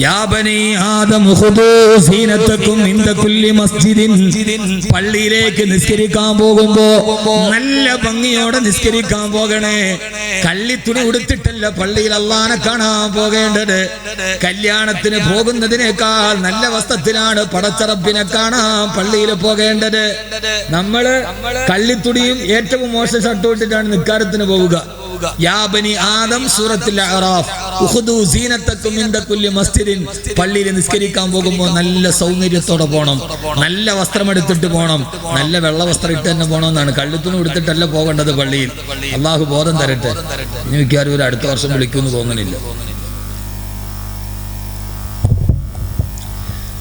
യാ ബനി ആദം ഖുദൂ സീനതകും ഇൻദ കുല്ലി മസ്ജിദിൻ. പള്ളിയിലേക്ക് നിസ്കരിക്കാൻ പോകുമ്പോ നല്ല ഭംഗിയോടെ നിസ്കരിക്കാൻ പോകണേ. കള്ളിത്തുണി ഉടുത്തിട്ടല്ല പള്ളിയിൽ അല്ലാഹനെ കാണാൻ പോകേണ്ടത്. കല്യാണത്തിന് പോകുന്നതിനേക്കാൾ നല്ല വസ്ത്രത്തിലാണ് പടച്ചറബിനെ കാണാൻ പള്ളിയിൽ പോകേണ്ടത്. നമ്മള് കള്ളിത്തുണിയും ഏറ്റവും മോശം ഷർട്ട് ഇട്ടിട്ടാണ് നിസ്കാരത്തിന് പോവുക. യാ ബനി ആദം സൂറത്തുൽ അഅറാഫ് ഉഖുദൂ സീനതകും ഇൻദ കുല്ലി മസ്ജിദിൻ. പള്ളിയിൽ നിസ്കരിക്കാൻ പോകുമ്പോൾ നല്ല സൗന്ദര്യത്തോടെ പോകണം, നല്ല വസ്ത്രം എടുത്തിട്ട് പോകണം, നല്ല വെള്ള വസ്ത്രം ഇട്ട് തന്നെ പോകണമെന്നാണ്. കള്ളിത്തുണി എടുത്തിട്ടല്ല പോകേണ്ടത് പള്ളിയിൽ. അള്ളാഹു ബോധം തരട്ടെ. എനിക്കാരും ഒരു അടുത്ത വർഷം വിളിക്കുമെന്ന് തോന്നുന്നില്ല.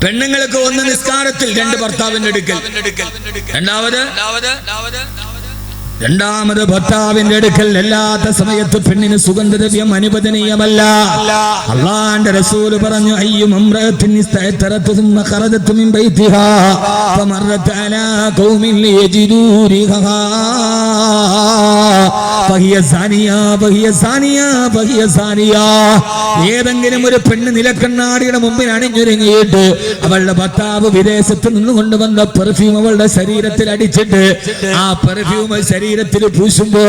പെണ്ണുങ്ങൾക്ക് ഒന്ന് നിസ്കാരത്തിൽ രണ്ട് ഭർത്താവിന്റെ അടുക്കൽ, രണ്ടാമത് ഭർത്താവിന്റെ അടുക്കൽ അല്ലാത്ത സമയത്ത് പെണ്ണിന് സുഗന്ധദ്രവ്യം അനുവദനീയമല്ല. അല്ലാഹുവിന്റെ റസൂൽ പറഞ്ഞു, അയ്യും ഇംറഅത്തിൻ ഇസ്തഅതറതു ثم خرجت من بيتها فمرت على قوم ليجدوا ريحها فهي زانية فهي زانية فهي زانية. ഏതെങ്കിലും ഒരു പെണ്ണ് നിലക്കണ്ണാടിയുടെ മുമ്പിൽ അണിഞ്ഞൊരുങ്ങിയിട്ട് അവളുടെ ഭർത്താവ് വിദേശത്ത് നിന്ന് കൊണ്ടുവന്ന പെർഫ്യൂം അവളുടെ ശരീരത്തിൽ അടിച്ചിട്ട് ആ പെർഫ്യൂം ശരീരത്തിൽ പൂശുമ്പോ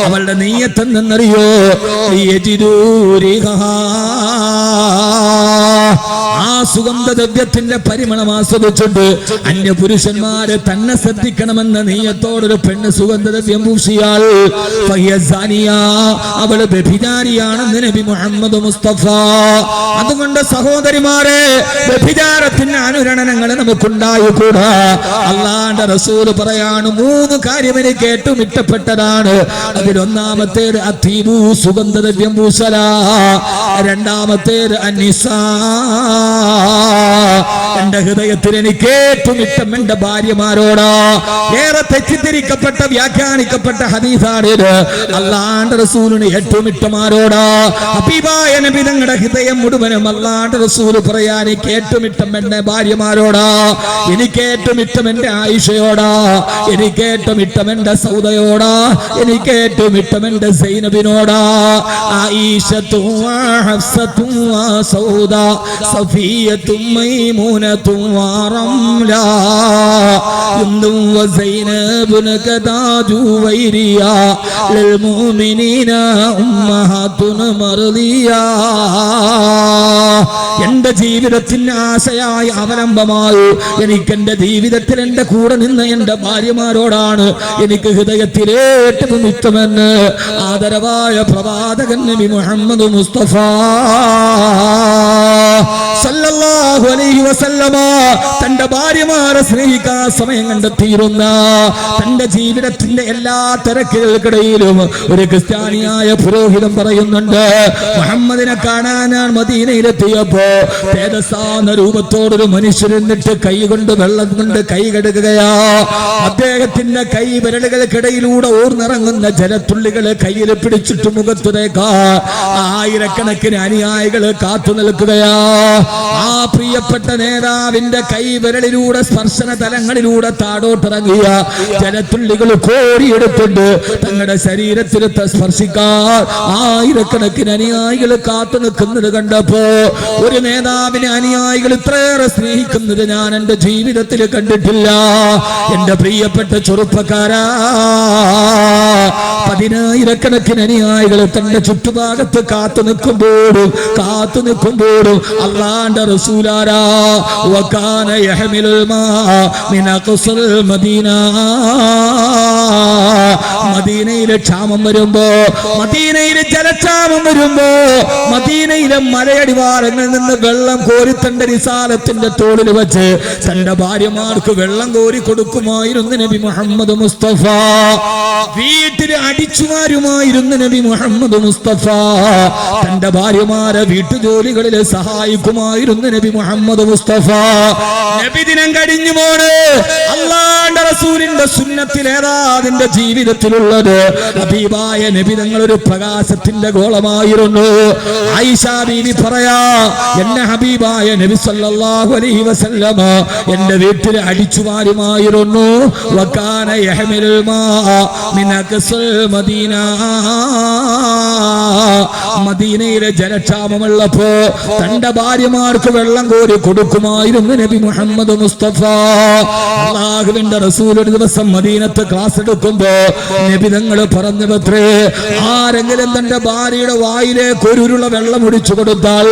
അവളുടെ നീയത്തെന്നറിയോ? ആ സുഗന്ധദ്രവ്യത്തിന്റെ പരിമളം ആസ്വദിച്ചിട്ട് അന്യ പുരുഷന്മാരെ തന്നെ ശ്രദ്ധിക്കണമെന്ന നീയത്തോടൊരു പെണ്ണ് സുഗന്ധദ്രവ്യം പൂശിയാൽ അവള് വ്യഭിചാരിയാണെന്ന് നബി മുഹമ്മദ് മുസ്തഫ. അതുകൊണ്ട് സഹോദരിമാരെ, വ്യഭിചാരത്തിന്റെ അനുരണനങ്ങൾ നമുക്കുണ്ടായിക്കൂടാ. അല്ലാഹുവിന്റെ റസൂൽ പറയാണ്, 3 കാര്യം എനിക്ക് ഏറ്റവും ഇഷ്ടപ്പെട്ടതാണ്. അതിലൊന്നാമത്തേത് അത്തീബു സുഗന്ധദ്രവ്യം പൂശല, രണ്ടാമത്തേത് അന്നിസാ. എന്റെ ഹൃദയത്തിൽ എനിക്ക് ഏറ്റവും ഇഷ്ടം എന്റെ ഭാര്യമാരോടാ. ഏറെ തെറ്റിദ്ധരിക്കപ്പെട്ട വ്യാഖ്യാനിക്കപ്പെട്ട ഹദീസാണിത്. അല്ലാഹുവിന്റെ റസൂലിന് ഏറ്റവും ഇഷ്ടമാരോടാ. ഹബീബായ നബി തങ്ങളുടെ ഹൃദയം മുഴുവനും അല്ലാഹുവിന്റെ റസൂൽ പറയാൻ, എനിക്ക് ഏറ്റവും ഇഷ്ടം എന്റെ ഭാര്യമാരോടാ, എനിക്ക് ഏറ്റവും ഇഷ്ടം എന്റെ ആയിഷയോടാ, എനിക്ക് ഏറ്റവും ഇഷ്ടം എന്റെ സൗദയോടാ, എനിക്ക് ഏറ്റവും ഇഷ്ടം എന്റെ സൈനബിനോടാ. ആയിഷത്തും ഹഫ്സത്തും സൗദ സഫിയത്തും മൈമൂനത്തും റംല ഹിന്ദും വസൈനബുൻ കദാജു വൈരിയ ലിൽമുഅ്മിനീന ഉമ്മഹാത്തുൻ മർദിയ. എന്റെ ജീവിതത്തിന് ആശയായ അവലംബമായി എനിക്ക് എന്റെ ജീവിതത്തിൽ എന്റെ കൂടെ നിന്ന് എന്റെ ഭാര്യമാരോടാണ് എനിക്ക് ഹൃദയത്തിൽ ഏറ്റവും ഇഷ്ടമെന്ന് ആദരവായ പ്രവാചകൻ നബി മുഹമ്മദ് മുസ്തഫ സല്ലല്ലാഹു അലൈഹി വസല്ലമ തന്റെ ഭാര്യമാരെ സ്നേഹിക്കാൻ സമയം കണ്ടെത്തിയിരുന്ന, തന്റെ ജീവിതത്തിന്റെ എല്ലാ തിരക്കുകൾക്കിടയിലും ഒരു ക്രിസ്ത്യാനിയായ പുരോഹിതൻ പറയുന്നുണ്ട്, മുഹമ്മദിനെ കാണാൻ ഞാൻ മദീനയിലെത്തിയപ്പോ തേജസ്സാന്ന രൂപത്തോടൊരു മനുഷ്യരെന്നിട്ട് കൈ കൊണ്ട് വെള്ളം കൊണ്ട് കൈ കഴുകുകയാ. അദ്ദേഹത്തിന്റെ കൈ വിരലുകൾക്കിടയിലൂടെ ഊർന്നിറങ്ങുന്ന ജലത്തുള്ളികള് കയ്യിൽ പിടിച്ചിട്ട് മുഖത്തുരേക്കാ ആയിരക്കണക്കിന് അനുയായികള് കാത്തു നിൽക്കുകയാ. ആ പ്രിയപ്പെട്ട നേതാവിന്റെ കൈ വിരലിലൂടെ സ്പർശന തലങ്ങളിലൂടെ താടോട്ടിറങ്ങിയ ജലത്തുള്ളികൾ കോരിയെടുത്തിട്ട് തങ്ങളുടെ ശരീരത്തിൽ സ്പർശിക്കാൻ ആയിരക്കണക്കിന് അനുയായികൾ കാത്തു നിൽക്കുന്നത് കണ്ടപ്പോ, ഒരു നേതാവിനെ അനുയായികൾ ഇത്രയേറെ സ്നേഹിക്കുന്നത് ഞാൻ എന്റെ ജീവിതത്തിൽ കണ്ടിട്ടില്ല. എന്റെ പ്രിയപ്പെട്ട ചെറുപ്പക്കാരാ, 10,000കണക്കിന് അനുയായികൾ തന്റെ ചുറ്റുഭാഗത്ത് കാത്തു നിൽക്കുമ്പോഴും അല്ലാഹുവിന്റെ റസൂലാരാ വകാന യഹ്മിലുൽ മാ മിൻ അഖ്സൽ മദീന. മദീനയിലെ ക്ഷാമം വരുമ്പോ, മദീനയിലെ ജലക്ഷാമം വരുമ്പോ, മദീനയിലെ മലയടിവാരങ്ങളിൽ നിന്ന് വെള്ളം കോരി തന്റെ റിസാലത്തിന്റെ തോളിൽ വെച്ച് തന്റെ ഭാര്യമാർക്ക് വെള്ളം കോരി കൊടുക്കുമായിരുന്നു നബി മുഹമ്മദ് മുസ്തഫ. വീട്ടിൽ അടിച്ചുമാരുമായിരുന്നു നബി മുഹമ്മദ് മുസ്തഫ. തന്റെ ഭാര്യമാരെ വീട്ടുജോലികളിൽ സഹായിക്കുമായിരുന്നു നബി മുഹമ്മദ് മുസ്തഫ. നബിദിനം കഴിഞ്ഞു പോണ്, അല്ലാഹുവിന്റെ റസൂലിന്റെ സുന്നത്തിൽ ഏതാ അതിന്റെ ജീവിതത്തിൽ മുമ്പിലുള്ളത്. ഹബീബായ നബി തങ്ങളൊരു പ്രകാശത്തിന്റെ ഗോളമായിരുന്നു. ആയിഷ ബീവി പറയാ, എന്നെ ഹബീബായ നബി സല്ലല്ലാഹു അലൈഹി വസല്ലമ എന്റെ വീട്ടിൽ അടിച്ചുവാരുമായിരുന്നു. വകാന യഹ്മിലുൽ മാഅ മിൻ അഖ്സൽ മദീന. മദീനയിലെ ജലക്ഷാമമുള്ളപ്പോ തന്റെ ഭാര്യമാർക്ക് വെള്ളം കോരി കൊടുക്കുമായിരുന്നു നബി മുഹമ്മദ് മുസ്തഫ. അല്ലാഹുവിന്റെ റസൂൽ ഒരു ദിവസം മദീനത്ത് ക്ലാസ് എടുക്കുമ്പോ നബി തങ്ങൾ പറഞ്ഞു പത്രേ, ആരെങ്കിലും തന്റെ ഭാര്യയുടെ വായിലേക്ക് ഒരു ഉരുള വെള്ളം ഒഴിച്ചു കൊടുത്താൽ,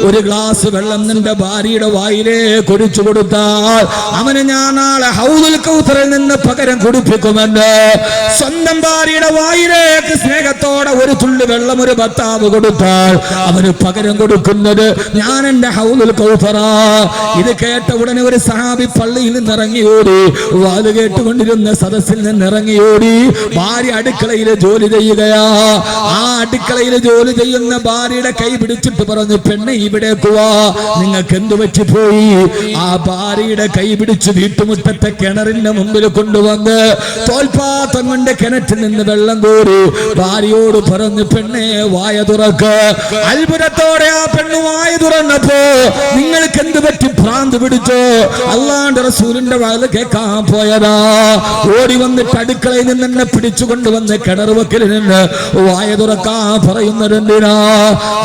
ഒരു ഗ്ലാസ് വെള്ളം നിന്റെ ഭാര്യയുടെ വായിലേക്ക് ഒഴിച്ചു കൊടുത്താൽ അവന് ഞാൻ നാളെ ഹൗദുൽ കൗസറിൽ നിന്ന് പകരം കുടിപ്പിക്കുമെന്ന്. സ്വന്തം ഭാര്യയുടെ വായിലേക്ക് സ്നേഹത്തോടെ ഒരു തുള്ളി വെള്ളം ഒരു ഭർത്താവ് കൊടുത്താൽ അവന് പകരം കൊടുക്കുന്നത് ഞാൻ എന്റെ ഹൗദുൽ കൗസറാ. ഇത് കേട്ട ഉടനെ ഒരു സഹാബി പള്ളിയിൽ നിന്ന് ഇറങ്ങിയോടി, വാത് കേട്ടുകൊണ്ടിരുന്ന സദസ്സിൽ നിന്ന് ഇറങ്ങിയോടി. ഭാര്യ അടുക്കളയിൽ ജോലി ചെയ്യുകയാ. ആ അടുക്കളയിൽ ജോലി ചെയ്യുന്ന ഭാര്യയുടെ കൈ പിടിച്ചിട്ട് പറഞ്ഞു, പെണ്ണെ ഇവിടേക്ക് വാ, നിങ്ങൾക്ക് എന്തു പറ്റിപ്പോയി? ആ ഭാര്യയുടെ കൈ പിടിച്ച് വീട്ടുമുറ്റത്തെ കിണറിന്റെ മുമ്പിൽ കൊണ്ടുവന്ന് തോൽപാത്രം കൊണ്ട് കിണറ്റിൽ നിന്ന് വെള്ളം കോരി ഭാര്യയോട് പറഞ്ഞു, പെണ്ണെ വായ തുറക്ക്. അത്ഭുതത്തോടെ ആ പെണ്ണ് വായ തുറന്നപ്പോ നിങ്ങൾക്ക് എന്ത് പറ്റി? ഭ്രാന്ത് പിടിച്ചോ? അല്ലാഹുവിന്റെ റസൂലിന്റെ വാല് കേൾക്കാൻ പോയതാ. ഓടി വന്നിട്ട് അടുക്കളയിൽ നിന്ന് എന്നെ പിടിച്ചു കൊണ്ടുവന്ന് കിണർ വക്കിൽ നിന്ന് വായ തുറക്കാൻ പറയുന്നതെന്തിനാ?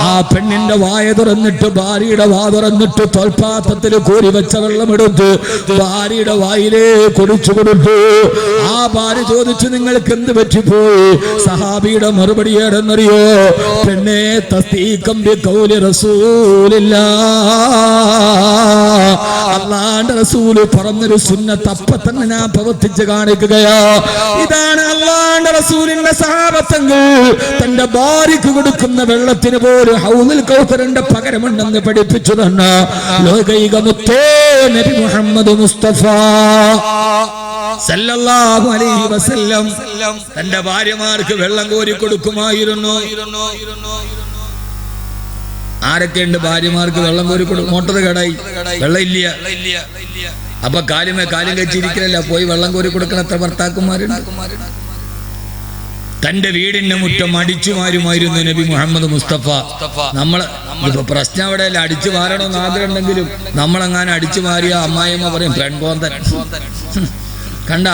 ആ പെണ്ണിന്റെ വായ തുറന്നിട്ട് ഭാര്യയുടെ വാ തുറന്നിട്ട് തോൽപാത്രത്തിൽ കോരി വെച്ച വെള്ളം എടുത്ത് ഭാര്യയുടെ വായിലേ കുടിച്ചു കൊടുത്തു. ആ ഭാര്യ ചോദിച്ചു, നിങ്ങൾക്ക് എന്ത് പറ്റിപ്പോയി? സഹാബിയുടെ മറുപടി ഏടെന്നറിയോ? പെണ്ണെ, തസ്ദീഖം ബിഖൗലി റസൂലില്ലാഹ്, അല്ലാഹുവിന്റെ റസൂല് പറഞ്ഞൊരു സുന്നത്ത് അപ്പ തന്നെ ഞാൻ പ്രവർത്തിച്ച് കാണിക്കുകയാ. ഇതാണ് അല്ലാഹുവിന്റെ റസൂലിന്റെ സഹാബത്തങ്ങൾ തന്റെ ഭാര്യക്ക് കൊടുക്കുന്ന വെള്ളത്തിന് പോലും ഹൗദുൽ കൗസറിന്റെ പകരമുണ്ടെന്ന് പഠിപ്പിച്ചു തന്ന ലോകൈക മുത്തേ നബി മുഹമ്മദ് മുസ്തഫ സല്ലല്ലാഹു അലൈഹി വസല്ലം തന്റെ ഭാര്യമാർക്ക് വെള്ളം കോരി കൊടുക്കുമായിരുന്നു. ആരൊക്കെയുണ്ട് ഭാര്യമാർക്ക് വെള്ളം കോരി കൊടുക്കും? മോട്ടർ കേടായി, വെള്ളം ഇല്ല, അപ്പൊ കാലും കച്ചിരിക്കലല്ല, പോയി വെള്ളം കോരി കൊടുക്കുന്ന എത്ര ഭർത്താക്കന്മാരുണ്ട്? തന്റെ വീടിന്റെ മുറ്റം അടിച്ചുമാരുമായിരുന്നു നബി മുഹമ്മദ് മുസ്തഫ. നമ്മള് പ്രശ്നം അവിടെ അല്ല, അടിച്ചു മാറണമെന്ന് ആഗ്രഹം ഉണ്ടെങ്കിലും നമ്മളെങ്ങാനും അടിച്ചു മാറിയ അമ്മായിയമ്മ പറയും പെൺകോന്തൻ. കണ്ട,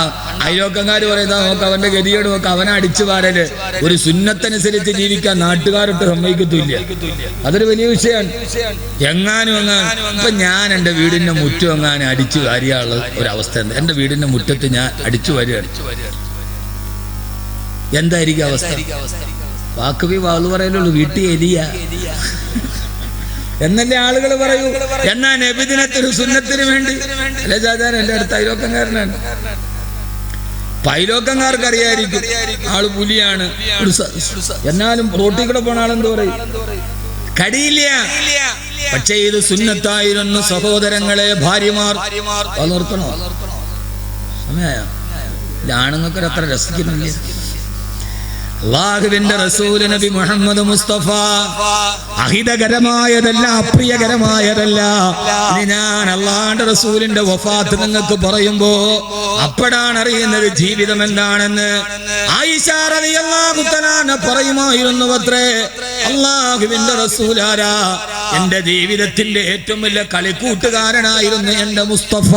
അയലോക്കങ്കാര് പറയുന്ന നോക്ക്, അവന്റെ ഗതിയോട് നോക്ക്, അവനെ അടിച്ചു മാറല്. ഒരു സുന്നത്തനുസരിച്ച് ജീവിക്കാൻ നാട്ടുകാരൊട്ട് സമ്മതിക്കത്തില്ല. അതൊരു വലിയ വിഷയമാണ്. എങ്ങാനും ഇപ്പൊ ഞാൻ എന്റെ വീടിന്റെ മുറ്റം എങ്ങാനും അടിച്ചു വാരിയുള്ള ഒരവസ്ഥ ഉണ്ട്. എന്റെ വീടിന്റെ മുറ്റത്ത് ഞാൻ അടിച്ചു വാരിയാണ്, എന്തായിരിക്കും അവസ്ഥ? വാക്കുവി വാള് പറയലുള്ളൂ, വീട്ടിൽ എലിയ എന്നല്ലേ ആളുകൾ പറയൂ. എന്നാ നബിദിനത്തിന് സുന്നത്തിന് വേണ്ടി അല്ലെ ചാചാൻ എന്റെ അടുത്ത് അയലോക്കങ്കാരനാണ്. പൈലോക്കങ്കാർക്ക് അറിയായിരിക്കും ആള് പുലിയാണ്. എന്നാലും റോട്ടിൽ കൂടെ പോണ ആളെന്ത് പറയും? കടിയില്ല. പക്ഷേ ഇത് സുന്നത്തായിരുന്നു സഹോദരങ്ങളെ. ഭാര്യമാർ നിർത്തണോ? സമയായ ആണുങ്ങൾക്ക് അത്ര രസിക്കുന്നില്ല. അല്ലാഹുവിന്റെ റസൂൽ നബി മുഹമ്മദ് മുസ്തഫ അഹിതകരമായതല്ല, അപ്രിയകരമായതല്ല. ഇനി ഞാൻ അല്ലാഹുവിന്റെ റസൂലിന്റെ വഫാത്ത് നിങ്ങൾക്ക് പറയുമ്പോ അപ്പോഴാണ് അറിയുന്നത് ജീവിതം എന്താണെന്ന്. ആയിഷ റളിയല്ലാഹു തആല പറയുമായിരുന്നു അത്രേ, അല്ലാഹുവിന്റെ റസൂലാരാ? എന്റെ ജീവിതത്തിന്റെ ഏറ്റവും വലിയ കളിക്കൂട്ടുകാരനായിരുന്നു എന്റെ മുസ്തഫ,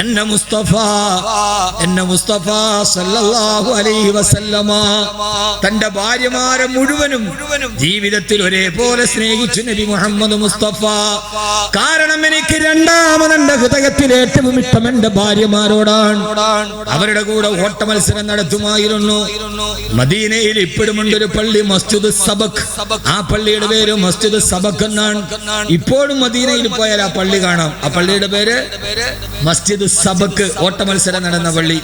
എന്റെ മുസ്തഫ, എന്റെ മുസ്തഫ സല്ലല്ലാഹു അലൈഹി വസല്ലമ. തന്റെ ഭാര്യമാരെ മുഴുവനും ജീവിതത്തിൽ ഒരേപോലെ സ്നേഹിച്ചു നബി മുഹമ്മദ് മുസ്തഫ. കാരണം എനിക്ക് രണ്ടാമത് എന്റെ ഹൃദയത്തിൽ ഏറ്റവും ഇഷ്ടം എന്റെ ഭാര്യമാരോടാണ്. അവരുടെ കൂടെ ഓട്ട മത്സരം നടത്തുമായിരുന്നു. മദീനയിൽ ഇപ്പോഴുമുണ്ട് ഒരു പള്ളി, മസ്ജിദ് സബക്. ആ പള്ളിയുടെ പേര് മസ്ജിദ് സബക് എന്നാണ്. ഇപ്പോഴും മദീനയിൽ പോയാൽ ആ പള്ളി കാണാം. ആ പള്ളിയുടെ പേര് മസ്ജിദ് സബക്. ഓട്ട മത്സരം നടന്ന പള്ളി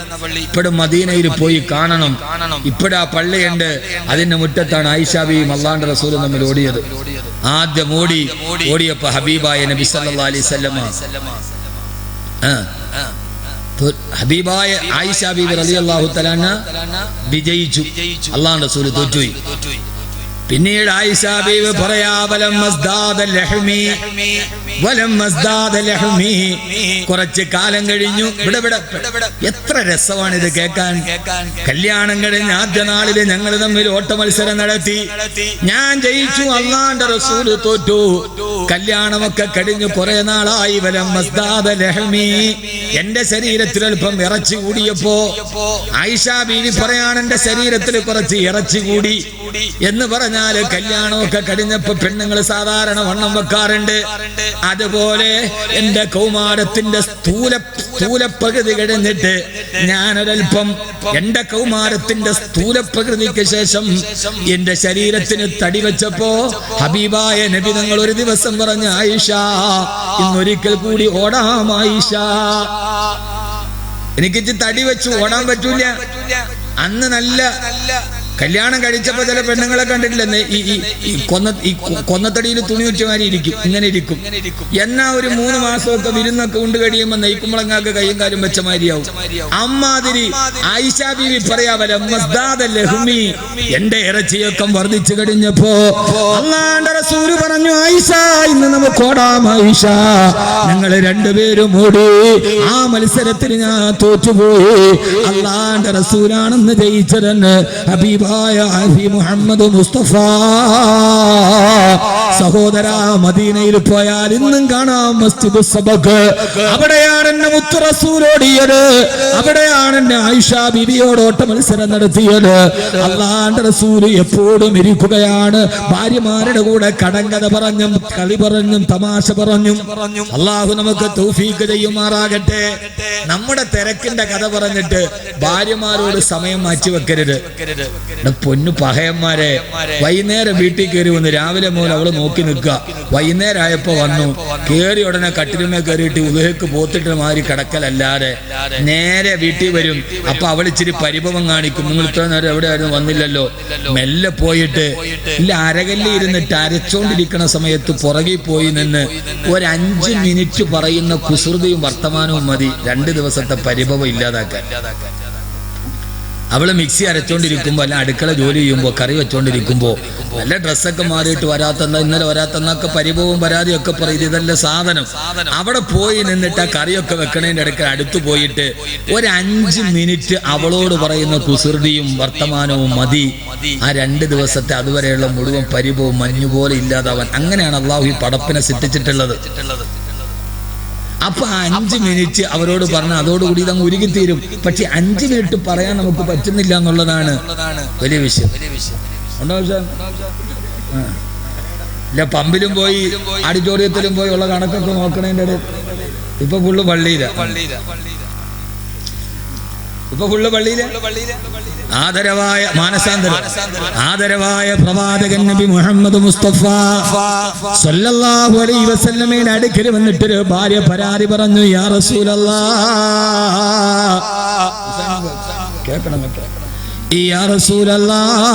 ഇപ്പോഴും മദീനയിൽ പോയി കാണണം. ഇപ്പോഴും ആ പള്ളിയുണ്ട്. അതിന്റെ മുറ്റത്താണ് ആയിഷ ബീവിയും അല്ലാഹുവിന്റെ റസൂലും തമ്മിൽ ഓടിയത്. ആദ്യം ഓടിയപ്പോ ഹബീബായ നബി സല്ലല്ലാഹു അലൈഹി വസല്ലമ, ഹബീബായ ആയിഷ ബീവി റളിയല്ലാഹു തആല വിജയിച്ചു. അല്ലാഹുവിന്റെ റസൂൽ തോറ്റുപോയി. പിന്നീട് ആയിഷ ബീവി പറയാ കുറച്ച് കാലം കഴിഞ്ഞു. ഇവിടെ എത്ര രസമാണ് ഇത് കേൾക്കാൻ. കല്യാണം കഴിഞ്ഞ ആദ്യ നാളില് ഞങ്ങൾ തമ്മിൽ ഓട്ട മത്സരം നടത്തി. ഞാൻ ജയിച്ചു, അള്ളാന്റെ റസൂല് തോറ്റു. കല്യാണമൊക്കെ കഴിഞ്ഞു കുറെ നാളായി. എന്റെ ശരീരത്തിൽ അല്പം ഇറച്ചി കൂടിയപ്പോ ആയിഷ ബീവി പറയാണ് എന്റെ ശരീരത്തിൽ കുറച്ച് ഇറച്ചി കൂടി എന്ന് പറഞ്ഞാല് കല്യാണമൊക്കെ കഴിഞ്ഞപ്പോ പെണ്ണുങ്ങൾ സാധാരണ വണ്ണം വെക്കാറുണ്ട്. അതുപോലെ എന്റെ കൗമാരത്തിന്റെ സ്ഥൂലപ്രകൃതി കഴിഞ്ഞിട്ട് ഞാനൊരൽപ്പം എന്റെ കൗമാരത്തിന്റെ സ്ഥൂലപ്രകൃതിക്ക് ശേഷം എന്റെ ശരീരത്തിന് തടി വെച്ചപ്പോ ഹബീബായ നബി തങ്ങൾ ഒരു ദിവസം പറഞ്ഞു, ആയിഷ ഇന്നൊരിക്കൽ കൂടി ഓടാം ആയിഷ. എനിക്ക് തടി വെച്ചു ഓടാൻ പറ്റൂല. അന്ന് നല്ല കല്യാണം കഴിച്ചപ്പോ ചില പെണ്ണുങ്ങളെ കണ്ടിട്ടില്ലെന്ന് ഈ കൊന്നത്തടിയിൽ തുണി വെച്ചമാരി ഇരിക്കും, ഇങ്ങനെ ഇരിക്കും. എന്നാ ഒരു 3 മാസമൊക്കെ വിരുന്നൊക്കെ ഉണ്ട് കഴിയുമ്പോ നെയ്ക്കുമ്പളങ്ങാക്ക് കയ്യും കാലും വെച്ച മാതിരിയാവും. അമ്മാതിരി ആയിഷ ബീവി പറയാവല്ലോ, എന്റെ ഇറച്ചിയൊക്കെ വർദ്ധിച്ചു കഴിഞ്ഞപ്പോ അല്ലാഹുവിന്റെ റസൂല് പറഞ്ഞു, ആയിഷ ഇന്ന് നമുക്ക് ഓടാം ആയിഷ. ഞങ്ങള് രണ്ടുപേരും ഓടി. ആ മത്സരത്തിന് ഞാൻ തോറ്റുപോയി. അല്ലാഹുവിന്റെ റസൂലാണെന്ന് ജയിച്ചതെന്ന് ഹബീബ് മുഹമ്മദ് മുസ്തഫ. സഹോദര, മദീനയിൽ പോയാൽ ഇന്നും കാണാം മസ്ജിദ് സബഖ്. അവിടെയാണ് എന്നെ മുത്തു റസൂൽ ഓടിയത്. അവിടെയാണ് എന്നെ ആയിഷ ബീവിയോട് ഓട്ട മത്സരം നടത്തിയത്. അല്ലാഹുവിന്റെ റസൂൽ എപ്പോഴും ഇരിക്കുകയാണ്. ഭാര്യമാരുടെ കൂടെ കടങ്കഥ പറഞ്ഞും കളി പറഞ്ഞും തമാശ പറഞ്ഞും. അല്ലാഹു നമുക്ക് തൗഫീഖ് ചെയ്യുമാറാകട്ടെ. നമ്മുടെ തിരക്കിന്റെ കഥ പറഞ്ഞിട്ട് ഭാര്യമാരോട് സമയം മാറ്റി വെക്കരുത്. പൊന്നു പഹയന്മാരെ, വൈകുന്നേരം വീട്ടിൽ കയറി വന്ന് രാവിലെ മുതൽ അവള് നോക്കി നിൽക്കുക. വൈകുന്നേരം ആയപ്പോ വന്നു, കേറി ഉടനെ കട്ടിലുമേ കയറിയിട്ട് ഉദയക്ക് പോത്തിട്ട് മാറി കിടക്കലല്ലാതെ നേരെ വീട്ടിൽ വരും. അപ്പൊ അവൾ ഇച്ചിരി പരിഭവം കാണിക്കും, നിങ്ങൾ ഇത്ര നേരം എവിടെയായിരുന്നു വന്നില്ലല്ലോ. മെല്ലെ പോയിട്ട് ഇല്ല അരകല്ലിൽ ഇരുന്നിട്ട് അരച്ചോണ്ടിരിക്കണ സമയത്ത് പുറകിൽ പോയി നിന്ന് ഒരു 5 മിനിറ്റ് പറയുന്ന കുസൃതിയും വർത്തമാനവും മതി 2 ദിവസത്തെ പരിഭവം ഇല്ലാതാക്കാൻ. അവള് മിക്സി അരച്ചോണ്ടിരിക്കുമ്പോ അല്ല അടുക്കള ജോലി ചെയ്യുമ്പോ കറി വെച്ചോണ്ടിരിക്കുമ്പോ നല്ല ഡ്രസ്സൊക്കെ മാറിയിട്ട് വരാത്തെന്നാ ഇന്നലെ വരാത്തെന്നൊക്കെ പരിഭവവും പരാതിയൊക്കെ പറയും. ഇതല്ല സാധനം. അവിടെ പോയി നിന്നിട്ട് ആ കറിയൊക്കെ വെക്കണേന്റെ അടുക്കൽ അടുത്ത് പോയിട്ട് ഒരു 5 മിനിറ്റ് അവളോട് പറയുന്ന കുസൃതിയും വർത്തമാനവും മതി ആ 2 ദിവസത്തെ അതുവരെയുള്ള മുഴുവൻ പരിഭവവും മഞ്ഞുപോലെ ഇല്ലാതാവാൻ. അങ്ങനെയാണ് അള്ളാഹു ഈ പടപ്പിനെ സൃഷ്ടിച്ചിട്ടുള്ളത്. അപ്പൊ 5 മിനിറ്റ് അവരോട് പറഞ്ഞാൽ അതോടുകൂടി ഇതങ്ങ് ഉരുകിത്തീരും. പക്ഷെ 5 മിനിറ്റ് പറയാൻ നമുക്ക് പറ്റുന്നില്ല എന്നുള്ളതാണ് വലിയ വിഷയം. ഇല്ല, പമ്പിലും പോയി ഓഡിറ്റോറിയത്തിലും പോയി ഉള്ള കണക്കൊക്കെ നോക്കണേന്റെ ഇടയിൽ ഇപ്പൊ ഫുള്ള് പള്ളിയില. ആദരവായ മാനസാന്തരം, ആദരവായ പ്രവാചകൻ നബി മുഹമ്മദ് മുസ്തഫ സല്ലല്ലാഹു അലൈഹി വസല്ലമയുടെ അടുക്കൽ വന്നിട്ടൊരു ഭാര്യ പരാതി പറഞ്ഞു, യാ റസൂലല്ലാഹ്, കേൾക്കണം യാ റസൂലല്ലാഹ്,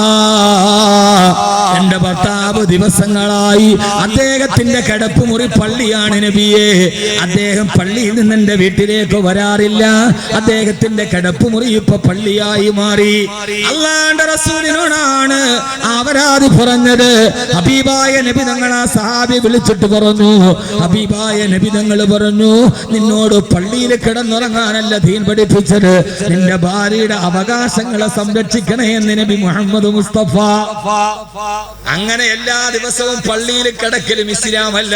എന്റെ ഭർത്താവ് ദിവസങ്ങളായി അദ്ദേഹത്തിന്റെ കിടപ്പുമുറി പള്ളിയാണ് നബിയെ. അദ്ദേഹം പള്ളിയിൽ നിന്ന് എന്റെ വീട്ടിലേക്ക് വരാറില്ല. അദ്ദേഹത്തിന്റെ കിടപ്പുമുറി ഇപ്പൊ പള്ളിയായി മാറി. അല്ലാഹുവിന്റെ റസൂലിനോടാണ് അവരാതി പറഞ്ഞത്. ഹബീബായ നബി തങ്ങൾ ആ സഹാബി വിളിച്ചിട്ട് പറഞ്ഞു, ഹബീബായ നബി തങ്ങൾ പറഞ്ഞു, നിന്നോട് പള്ളിയിൽ കിടന്നുറങ്ങാനല്ല ദീൻ പഠിപ്പിച്ചത്, നിന്റെ ഭാര്യയുടെ അവകാശങ്ങളെ സംരക്ഷിക്കണേ എന്ന് നബി മുഹമ്മദ് മുസ്തഫ. അങ്ങനെ എല്ലാ ദിവസവും പള്ളിയിൽ കിടക്കലും ഇസ്ലാമല്ല.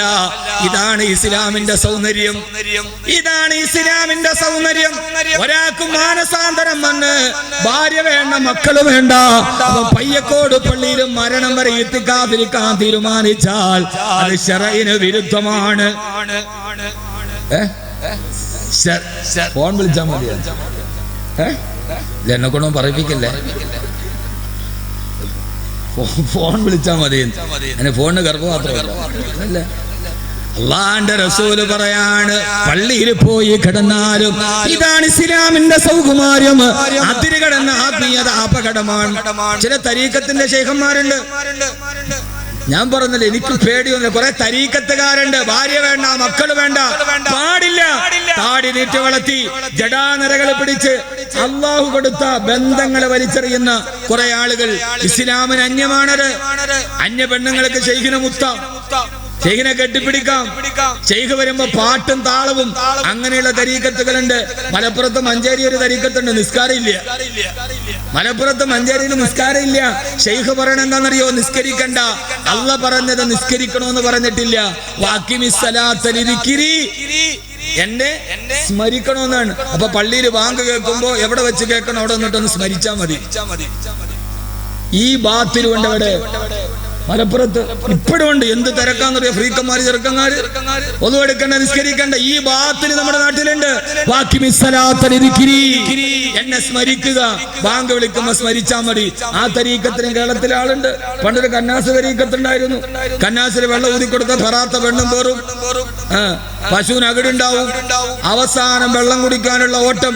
ഇതാണ് ഇസ്ലാമിന്റെ സൗന്ദര്യം. ഇതാണ് ഇസ്ലാമിന്റെ സൗന്ദര്യം. ഒരാൾക്ക് മാനസാന്തരം വന്ന് ഭാര്യ വേണ്ട, മക്കള് വേണ്ട, പയ്യക്കോട് പള്ളിയിൽ മരണം വരെ ഇത്തിക്കാതിരിക്കാൻ തീരുമാനിച്ചാൽ അത് ശറഈന് വിരുദ്ധമാണ്. ഫോൺ വിളിച്ചാൽ മതി. എന്നെ കൊണ്ടൊന്നും പറയിപ്പിക്കല്ലേ, ഫോൺ വിളിച്ചാൽ മതി. എന്നെ ഫോണിന് ഗർഭപാത്രമല്ല. അല്ലാഹുവിന്റെ റസൂല് പറയാണ്, പള്ളിയിൽ പോയി കിടന്നാലും ഇതാണ് ഇസ്ലാമിന്റെ സൗകുമാര്യം. അതിര് കടന്ന ആത്മീയത അപകടമാണ്. ചില തരീഖത്തിന്റെ ശൈഖന്മാരുണ്ട്, ഞാൻ പറഞ്ഞില്ല, എനിക്ക് പേടിയൊന്നുമില്ല. കുറെ തരീക്കത്തുകാരുണ്ട്, ഭാര്യ വേണ്ട, മക്കള് വേണ്ട, പാടില്ല. താടി നീട്ടി വളർത്തി ജടാനരകൾ പിടിച്ച് അള്ളാഹു കൊടുത്ത ബന്ധങ്ങളെ വലിച്ചെറിയുന്ന കുറെ ആളുകൾ. ഇസ്ലാമിന് അന്യമാണത്. അന്യ പെണ്ണുങ്ങൾക്ക് ശൈഖിനെ മുത്താം, ശൈഖിനെ കെട്ടിപ്പിടിക്കാം, ശൈഖ് വരുമ്പോ പാട്ടും താളവും അങ്ങനെയുള്ള തരീക്കത്തുകളുണ്ട്. മലപ്പുറത്ത് മഞ്ചേരി ഒരു തരീക്കത്തുണ്ട്, നിസ്കാരം ഇല്ല. മലപ്പുറത്ത് മഞ്ചേരിയിൽ നിസ്കാരം ഇല്ല. ശൈഖ് പറയണ എന്താണെന്നറിയോ? നിസ്കരിക്കണ്ട, അള്ള പറഞ്ഞത് നിസ്കരിക്കണോന്ന് പറഞ്ഞിട്ടില്ല. എന്നെ സ്മരിക്കണമെന്നാണ്. അപ്പൊ പള്ളിയിൽ ബാങ്ക് കേൾക്കുമ്പോ എവിടെ വെച്ച് കേൾക്കണം അവിടെ വന്നിട്ടൊന്ന് സ്മരിച്ചാ മതി. ഈ ബാത്തിലുണ്ട് അവിടെ മലപ്പുറത്ത് ഇപ്പോഴും ഉണ്ട്. എന്ത് തിരക്കാന്നറിയോ? ഫ്രീക്കന്മാര് ചെറുക്കന്മാര് ഒന്നും എടുക്കണ്ട, നിസ്കരിക്കണ്ട. ഈ ബാത്തിൽ നമ്മുടെ നാട്ടിലുണ്ട്. എന്നെ സ്മരിക്കുക, ബാങ്ക് വിളിക്കുമ്പോ സ്മരിച്ചാ മതി. ആ തരീക്കത്തിനും കേരളത്തിലെ ആളുണ്ട്. പണ്ടൊരു കന്നാസ് തരീക്കത്തുണ്ടായിരുന്നു. കന്നാസിൽ വെള്ളം ഊതിക്കൊടുത്ത ഫറാത്ത പെണ്ണും തോറും പശുവിന് അകിടുണ്ടാവും. അവസാനം വെള്ളം കുടിക്കാനുള്ള ഓട്ടം.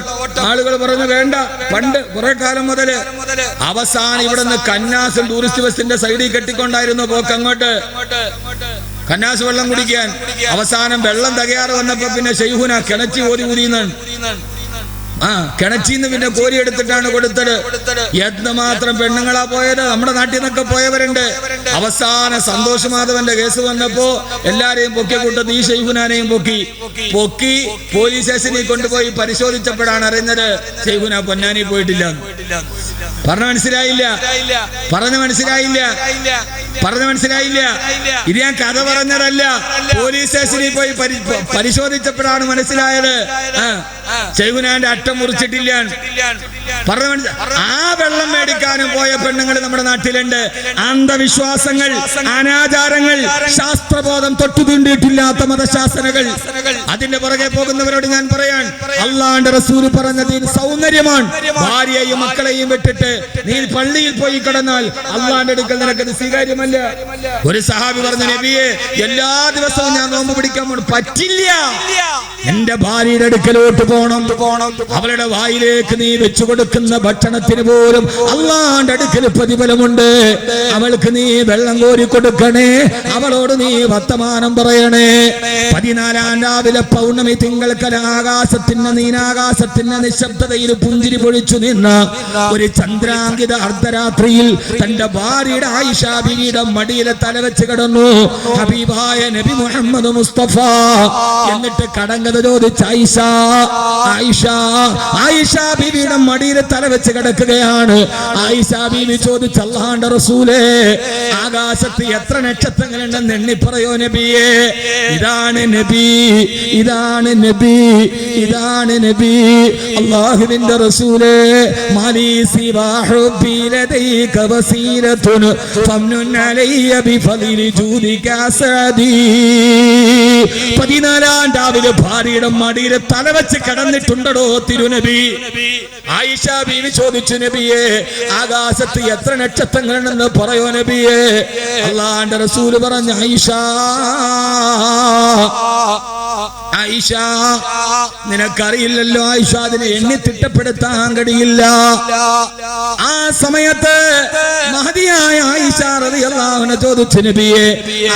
ആളുകൾ പറഞ്ഞു വേണ്ട. പണ്ട് കുറെ കാലം മുതല് അവസാനം ഇവിടുന്ന് കന്നാസും ടൂറിസ്റ്റ് ബസിന്റെ സൈഡിൽ കെട്ടിക്കൊണ്ടായിരുന്നു പോക്ക് അങ്ങോട്ട്. കന്നാസ് വെള്ളം കുടിക്കാൻ. അവസാനം വെള്ളം തികയാറ് വന്നപ്പോ പിന്നെ ശൈഖുന കിണച്ചി ഊതിന്നാണ്. കിണച്ചിന്ന് പിന്നെ കോരി എടുത്തിട്ടാണ് കൊടുത്തത്. എന്തുമാത്രം പെണ്ണുങ്ങളാ പോയത്. നമ്മുടെ നാട്ടിൽ നിന്നൊക്കെ പോയവരുണ്ട്. അവസാന സന്തോഷ് മാധവന്റെ കേസ് വന്നപ്പോ എല്ലാരെയും പൊക്കി കൂട്ടത്ത് ഈ ശൈഖുനാനെയും പൊക്കി പോലീസ് സ്റ്റേഷനിൽ കൊണ്ടുപോയി പരിശോധിച്ചപ്പോഴാണ് അറിയുന്നത് ശൈഖുന പൊന്നാനി പോയിട്ടില്ല. പറഞ്ഞ മനസ്സിലായില്ല. ഇത് ഞാൻ കഥ പറഞ്ഞതല്ല. പോലീസ് സ്റ്റേഷനിൽ പോയി പരിശോധിച്ചപ്പോഴാണ് മനസ്സിലായത് ശൈഖുനാന്റെ അറ്റം മുറിച്ചിട്ടില്ല. ആ വെള്ളം മേടിക്കാനും പോയ പെണ്ണുങ്ങൾ നമ്മുടെ നാട്ടിലുണ്ട്. അന്ധവിശ്വാസങ്ങൾ, അനാചാരങ്ങൾ, ശാസ്ത്രബോധം തൊട്ടുതീണ്ടിയിട്ടില്ലാത്ത മതശാസനകൾ, അതിന്റെ പുറകെ പോകുന്നവരോട് ഞാൻ പറയാൻ, അള്ളാന്റെ റസൂല് പറഞ്ഞത് സൗന്ദര്യമാണ്. ഭാര്യയെയും മക്കളെയും വിട്ടിട്ട് നീ പള്ളിയിൽ പോയി കിടന്നാൽ അള്ളാന്റെ അടുക്കൽ നിനക്കത് സ്വീകാര്യമല്ല. ഒരു സഹാബി പറഞ്ഞ നബിയെ, എല്ലാ ദിവസവും ഞാൻ നോമ്പ് പിടിക്കാൻ പറ്റില്ല. എന്റെ ഭാര്യയുടെ അടുക്കലോട്ട് പോണം. അവളുടെ വായിലേക്ക് നീ വെച്ചു കൊടുക്കുന്ന ഭക്ഷണത്തിന് പോലും അള്ളാന്റെ അടുക്കൽ പ്രതിഫലമുണ്ട്. അവൾക്ക് നീ വെള്ളം കോരി കൊടുക്കണേ. അവളോട് നീ വർത്തമാനം പറയണേ. 14 രാവിലെ പൗർണമി തിങ്കൾക്കല ആകാശത്തിന്റെ നീനാകാശത്തിന്റെ നിശബ്ദതയിൽ പുഞ്ചിരി പൊഴിച്ചു നിന്ന ഒരു ചന്ദ്രാങ്കിത അർദ്ധരാത്രിയിൽ തന്റെ ഭാര്യയുടെ ആയിഷ ബീവിയുടെ മടിയിലെ തലവെച്ച് കിടന്നു ഹബീബായ നബി മുഹമ്മദ് മുസ്തഫ. എന്നിട്ട് കടങ്കഥ ചോദിച്ച ആയിഷ ബീവിയുടെ മടിയിലെ തലവെച്ച് കിടക്കുകയാണ്. ആയിഷ ബീവി ചോദിച്ച അല്ലാഹുവിന്റെ റസൂലേ, ആകാശത്ത് എത്ര നക്ഷത്രങ്ങളുണ്ടെന്ന് എണ്ണി പറയോ നബിയേ? ഇതാണ് നബി അല്ലാഹുവിന്റെ റസൂലേ. മാലി സിവാഹു ബിലദൈക വസീലത്തുൻ ഫംനുൻ അലയ്യ ബിഫളിൽ ജൂദിക സഅദി. 14 രാവിലെ ഭാര്യയുടെ മടിയിലെ തലവെച്ച് കിടന്നിട്ടുണ്ടോ തിരുനബി? ആയിഷ ബീവി ചോദിച്ചു, നബിയെ ആകാശത്ത് എത്ര നക്ഷത്രങ്ങളുണ്ടെന്ന് പറയോ നബിയെ? അല്ലാഹുവിന്റെ റസൂല് പറഞ്ഞു, ആയിഷ നിനക്കറിയില്ലല്ലോ ആയിഷ, അതിനെ എണ്ണി തിട്ടപ്പെടുത്താൻ കഴിയില്ല. ആ സമയത്ത് മഹദിയായ ആയിഷ റളിയല്ലാഹു അൻഹ ചോദിച്ചു, നബിയെ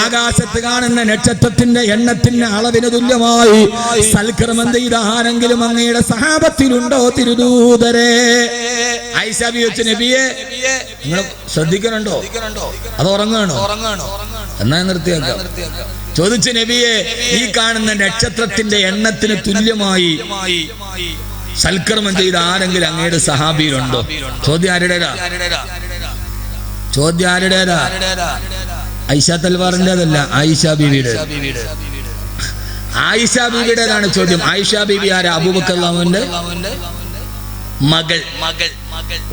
ആകാശത്ത് കാണുന്ന നക്ഷത്രത്തിന്റെ എണ്ണത്തിന്റെ അളവിന് തുല്യമായി സൽക്കർമ്മം ചെയ്ത ആരെങ്കിലും അങ്ങയുടെ സഹാബത്തിലുണ്ടോ തിരുദൂതരെ? ആയിഷ ചോദിച്ചു, നബിയെ നിങ്ങൾ ശ്രദ്ധിക്കണുണ്ടോ അത് ഉറങ്ങാണോ? എന്നാ നിർത്തിയാക്കാം. ചോദിച്ചു, നബിയെ ഈ കാണുന്ന നക്ഷത്രത്തിന്റെ എണ്ണത്തിന് തുല്യമായി സൽക്കർമ്മം ചെയ്ത ആരെങ്കിലും അങ്ങയുടെ സഹാബിയിലുണ്ടോ? ചോദ്യം ആരുടേതാ? ആയിഷ തൽവാറിന്റേതല്ല, ആയിഷ ബീവിയുടേതാണ് ചോദ്യം. ആയിഷ ബീവി ആരാ? അബൂബക്കർ റളിയല്ലാഹുവിന്റെ മകൾ.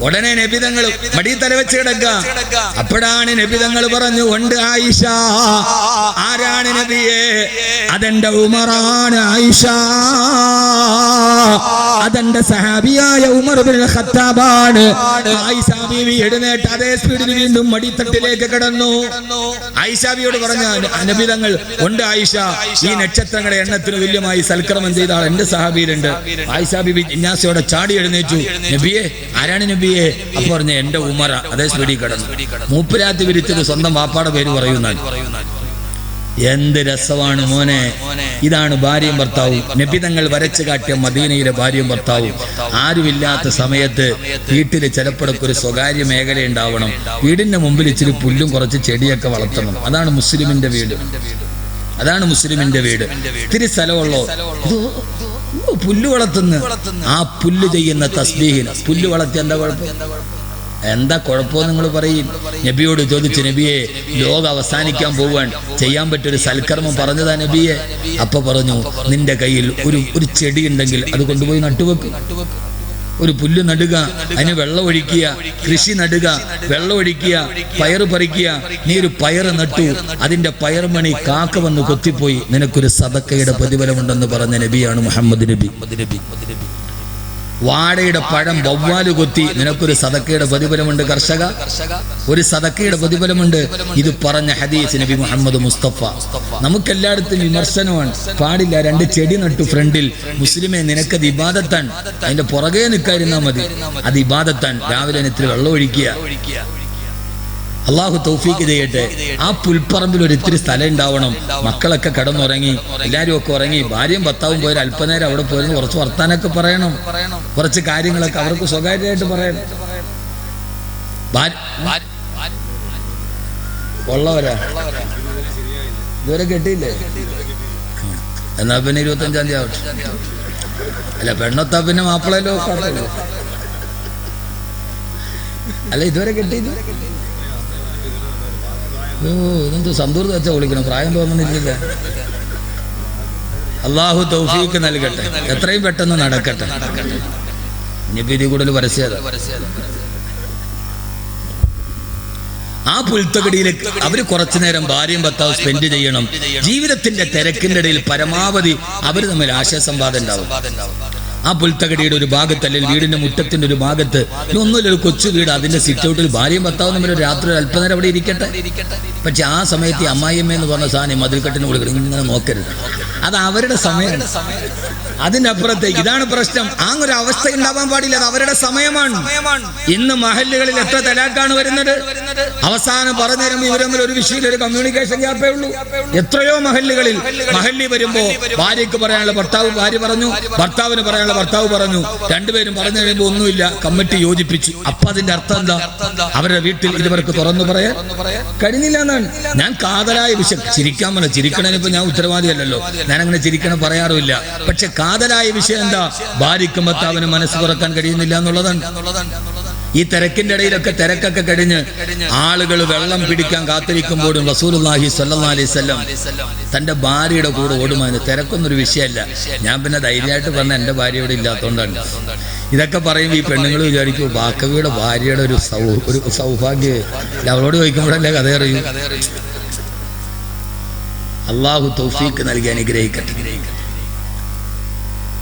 ഉടനെ നബിതങ്ങൾ മടി തലവെച്ച് കിടക്കുക. അപ്പോഴാണ് നബിതങ്ങൾ പറഞ്ഞു, ഉണ്ട് ആയിഷ. ആരാണ് നബിയെ? അതെന്റെ ഉമറാണ് ആയിഷ. അതെന്റെ സഹാബിയായ ഉമർ ഇബ്നുൽ ഖത്താബാണ്. ആയിഷ ബീവി എഴുന്നേറ്റ് അതേ സ്പീഡിൽ വീണ്ടും മടിത്തട്ടിലേക്ക് കിടന്നു. ആയിഷ ബീവിയോട് പറഞ്ഞ നബിതങ്ങൾ, ഉണ്ട് ആയിഷ, ഈ നക്ഷത്രങ്ങളുടെ എണ്ണത്തിന് തുല്യമായി സൽക്കർമ്മം ചെയ്ത ആൾ എന്റെ സഹാബിയിലുണ്ട്. ആയിഷ ബീവി ജിജ്ഞാസയോടെ ചാടി എഴുന്നേറ്റു, നബിയെ ആരാണ് നബിയെ? അപ്പൊ പറഞ്ഞ എന്റെ ഉമറ. അതേ സ്പീഡിൽ കിടന്നു. മൂപ്പരാത്തി വിരിച്ചത് സ്വന്തം വാപ്പാടെ പേര് പറയുന്ന എന്ത് രസമാണ് മോനെ. ഇതാണ് ഭാര്യയും ഭർത്താവും. നബി തങ്ങൾ വരച്ചു കാട്ടിയ മദീനയിലെ ഭാര്യയും ഭർത്താവും. ആരുമില്ലാത്ത സമയത്ത് വീട്ടിൽ ചിലപ്പോഴൊക്കെ ഒരു സ്വകാര്യ മേഖല ഉണ്ടാവണം. വീടിന്റെ മുമ്പിൽ ഇച്ചിരി പുല്ലും കുറച്ച് ചെടിയൊക്കെ വളർത്തണം. അതാണ് മുസ്ലിമിന്റെ വീട്. അതാണ് മുസ്ലിമിന്റെ വീട്. ഇത്തിരി സ്ഥലമുള്ളോ പുല്ല് വളർത്തുന്നു. ആ പുല്ല് ചെയ്യുന്ന തസ്ബീഹിന് പുല്ല് വളർത്തി എന്താ കുഴപ്പം? എന്താ കുഴപ്പമെന്ന് നിങ്ങൾ പറയും. നബിയോട് ചോദിച്ചു, നബിയെ ലോകം അവസാനിക്കാൻ പോവാൻ ചെയ്യാൻ പറ്റിയൊരു സൽക്കർമ്മം പറഞ്ഞതാ നബിയെ. അപ്പൊ പറഞ്ഞു, നിന്റെ കയ്യിൽ ഒരു ചെടി ഉണ്ടെങ്കിൽ അത് കൊണ്ടുപോയി നട്ടുവെക്കും. ഒരു പുല്ല് നടുക, അതിന് വെള്ളം ഒഴിക്കുക, കൃഷി നടുക, വെള്ളം ഒഴിക്കുക, പയറ് പറിക്കുക. നീ ഒരു പയറ് നട്ടു, അതിന്റെ പയർമണി കാക്ക വന്ന് കൊത്തിപ്പോയി, നിനക്കൊരു സദക്കയുടെ പ്രതിഫലമുണ്ടെന്ന് പറഞ്ഞ നബിയാണ് മുഹമ്മദ് നബി. വാഴയുടെ പഴം വവ്വാല് കൊത്തി, നിനക്കൊരു സദക്കയുടെ പ്രതിഫലമുണ്ട്. കർഷക, ഒരു സദക്കയുടെ പ്രതിഫലമുണ്ട്. ഇത് പറഞ്ഞ ഹദീസ് നബി മുഹമ്മദ് മുസ്തഫ. നമുക്കെല്ലായിടത്തും വിമർശനമാണ്. പാടില്ല. 2 ചെടി നട്ടു ഫ്രണ്ടിൽ. മുസ്ലിമെ, നിനക്കത് ഇബാദത്താണ്. അതിന്റെ പുറകെ നിൽക്കാതിരുന്നാൽ മതി. അത് ഇബാദത്താണ്. രാവിലെ ഇത്തിരി വെള്ളം ഒഴിക്കുക. അള്ളാഹു തൗഫീക്ക് ചെയ്യട്ടെ. ആ പുൽപ്പറമ്പിൽ ഒരു ഇത്തിരി സ്ഥലം ഉണ്ടാവണം. മക്കളൊക്കെ കിടന്നുറങ്ങി, എല്ലാവരും ഒക്കെ ഉറങ്ങി, ഭാര്യയും ഭർത്താവും പോയാൽ അല്പനേരം അവിടെ പോയിരുന്നു കുറച്ച് വർത്താനൊക്കെ പറയണം. കുറച്ച് കാര്യങ്ങളൊക്കെ അവർക്ക് സ്വകാര്യമായിട്ട് പറയണം. ഉള്ളവരാ ഇതുവരെ കെട്ടിയില്ലേ? എന്നാ പിന്നെ 25-ാം തീയതി ആവട്ടെ. അല്ല, പെണ്ണൊത്താ പിന്നെ മാപ്പിളയിലോ കാട്ടല്ലോ. അല്ല, ഇതുവരെ കെട്ടിയില്ല. ഇതെന്ത് സന്തൂർത്ത് വെച്ചാൽ വിളിക്കണം. പ്രായം തോന്നുന്നില്ല. അള്ളാഹു തൗഫീക്ക് നൽകട്ടെ. എത്രയും പെട്ടെന്ന് നടക്കട്ടെ. ഇനിയിപ്പോ ഇതിൽ കൂടുതൽ പരസ്യത. ആ പുൽത്തകടിയിലേക്ക് അവർ കുറച്ചു നേരം ഭാര്യയും ഭർത്താവ് സ്പെൻഡ് ചെയ്യണം. ജീവിതത്തിന്റെ തിരക്കിന്റെ ഇടയിൽ പരമാവധി അവർ തമ്മിൽ ആശയസംവാദം ഉണ്ടാവും. ആ പുൽത്തകടിയുടെ ഒരു ഭാഗത്ത്, അല്ലെങ്കിൽ വീടിന്റെ മുറ്റത്തിന്റെ ഒരു ഭാഗത്ത്, ഒന്നുമില്ല, ഒരു കൊച്ചു വീട്, അതിന്റെ സിറ്റ് ഔട്ടിൽ ഭാര്യയും ഭർത്താവും തമ്മിൽ രാത്രി അല്പനേരം അവിടെ ഇരിക്കട്ടെ. പക്ഷെ ആ സമയത്ത് ഈ അമ്മായിയമ്മ എന്ന് പറഞ്ഞ സാധനം മതിൽക്കെട്ടിന് കൊടുക്കണം. ഇങ്ങനെ നോക്കരുത്. അത് അവരുടെ സമയമാണ്. അതിന്റെ അപ്പുറത്തേക്ക് ഇതാണ് പ്രശ്നം. ആ ഒരു അവസ്ഥ ഉണ്ടാവാൻ പാടില്ല. അത് അവരുടെ സമയമാണ്. ഇന്ന് മഹല്ലുകളിൽ എത്ര തലാക്കാണ് വരുന്നത്? അവസാനം പറഞ്ഞു തരുമ്പോൾ ഇവർ തമ്മിൽ ഒരു വിഷയത്തിൽ ഒരു കമ്മ്യൂണിക്കേഷൻ ഗ്യാപ്പേ ഉള്ളൂ. എത്രയോ മഹല്ലുകളിൽ വരുമ്പോ ഭാര്യയ്ക്ക് പറയാനുള്ള ഭർത്താവ് ഭാര്യ പറഞ്ഞു, ഭർത്താവിന് പറയാനുള്ള ഭർത്താവ് പറഞ്ഞു, രണ്ടുപേരും പറഞ്ഞു കഴിയുമ്പോൾ ഒന്നുമില്ല, കമ്മിറ്റി യോജിപ്പിച്ചു. അപ്പൊ അതിന്റെ അർത്ഥം എന്താ? അവരുടെ വീട്ടിൽ ഇതുവർക്ക് തുറന്നു പറയാൻ കഴിഞ്ഞില്ല എന്നാണ്. ഞാൻ കാതലായ വിഷയം ചിരിക്കാൻ പറഞ്ഞു. ചിരിക്കണതിനിപ്പോ ഞാൻ ഉത്തരവാദിയല്ലല്ലോ, ഞാൻ അങ്ങനെ ചിരിക്കണം പറയാറുമില്ല. പക്ഷെ കാതലായ വിഷയം എന്താ? ഭാര്യയ്ക്കും ഭർത്താവിന് മനസ്സ് തുറക്കാൻ കഴിയുന്നില്ല എന്നുള്ളതാണ്. ഈ തിരക്കിന്റെ ഇടയിലൊക്കെ തിരക്കൊക്കെ കഴിഞ്ഞ് ആളുകൾ വെള്ളം പിടിക്കാൻ കാത്തിരിക്കുമ്പോഴും റസൂലുള്ളാഹി സ്വല്ലല്ലാഹി അലൈഹി വസല്ലം തന്റെ ഭാര്യയുടെ കൂടെ ഓടുമായിരുന്നു. തിരക്കൊന്നൊരു വിഷയമല്ല. ഞാൻ പിന്നെ ധൈര്യമായിട്ട് പറഞ്ഞ എന്റെ ഭാര്യ ഇവിടെ ഇല്ലാത്തതുകൊണ്ടാണ്. ഇതൊക്കെ പറയുമ്പോൾ ഈ പെണ്ണുങ്ങൾ വിചാരിക്കും ബാക്കവിയുടെ ഭാര്യയുടെ ഒരു സൗഭാഗ്യം. അവളോട് ചോദിക്കുമ്പോഴല്ലേ കഥ അറിയൂ. അള്ളാഹു തൗഫീക്ക് നൽകി അനുഗ്രഹിക്കട്ടെ.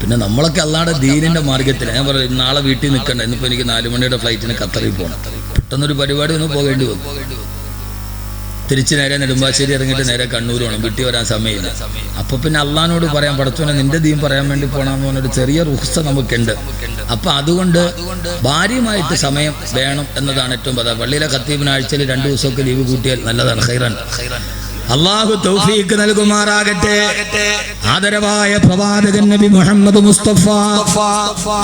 പിന്നെ നമ്മളൊക്കെ അല്ലാതെ ദീനിന്റെ മാർഗത്തിൽ. ഞാൻ പറയും, നാളെ വീട്ടിൽ നിൽക്കണ്ട, ഇന്നിപ്പോ എനിക്ക് 4 മണിയുടെ ഫ്ലൈറ്റിന് ഖത്തറിൽ പോകണം. പെട്ടെന്നൊരു പരിപാടി ഒന്ന് പോകേണ്ടി വന്നു. തിരിച്ച് നേരെ നെടുമ്പാശ്ശേരി ഇറങ്ങിയിട്ട് നേരെ കണ്ണൂർ വേണം. വീട്ടിൽ വരാൻ സമയമില്ല. അപ്പൊ പിന്നെ അള്ളാഹിനോട് പറയാൻ, പടച്ചോനെ നിന്റെ ദീൻ പറയാൻ വേണ്ടി പോകണമെന്ന് പറഞ്ഞൊരു ചെറിയ റുഖ്സ നമുക്കുണ്ട്. അപ്പൊ അതുകൊണ്ട് ഭാര്യയുമായിട്ട് സമയം വേണം എന്നതാണ് ഏറ്റവും പ്രധാനം. പള്ളിയിലെ ഖത്തീബിന് ആഴ്ചയിൽ 2 ദിവസമൊക്കെ ലീവ് കൂട്ടിയാൽ നല്ലതാണ്. ഖൈറാൻ. അള്ളാഹു തൗഫീഖ് നൽകുമാറാകട്ടെ. ആദരവായ പ്രവാചകൻ നബി മുഹമ്മദ് മുസ്തഫ.